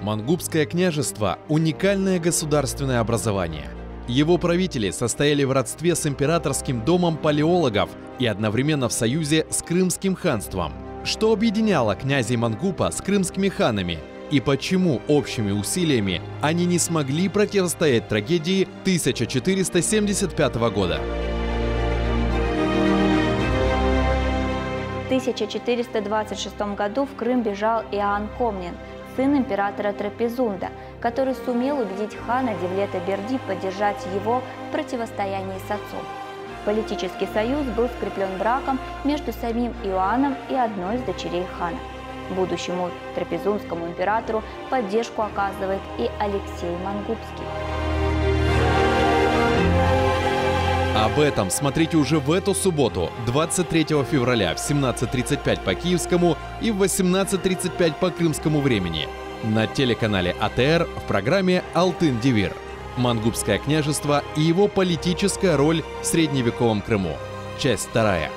Мангубское княжество – уникальное государственное образование. Его правители состояли в родстве с императорским домом палеологов и одновременно в союзе с Крымским ханством. Что объединяло князей Мангупа с крымскими ханами и почему общими усилиями они не смогли противостоять трагедии 1475 года? В 1426 году в Крым бежал Иоанн Комнин, сын императора Трапезунда, который сумел убедить хана Девлета-Берди поддержать его в противостоянии с отцом. Политический союз был скреплен браком между самим Иоанном и одной из дочерей хана. Будущему трапезундскому императору поддержку оказывает и Алексей Мангубский. Об этом смотрите уже в эту субботу, 23 февраля в 17:35 по киевскому и в 18:35 по крымскому времени на телеканале АТР в программе «Алтын Девир». Мангубское княжество и его политическая роль в средневековом Крыму. Часть 2.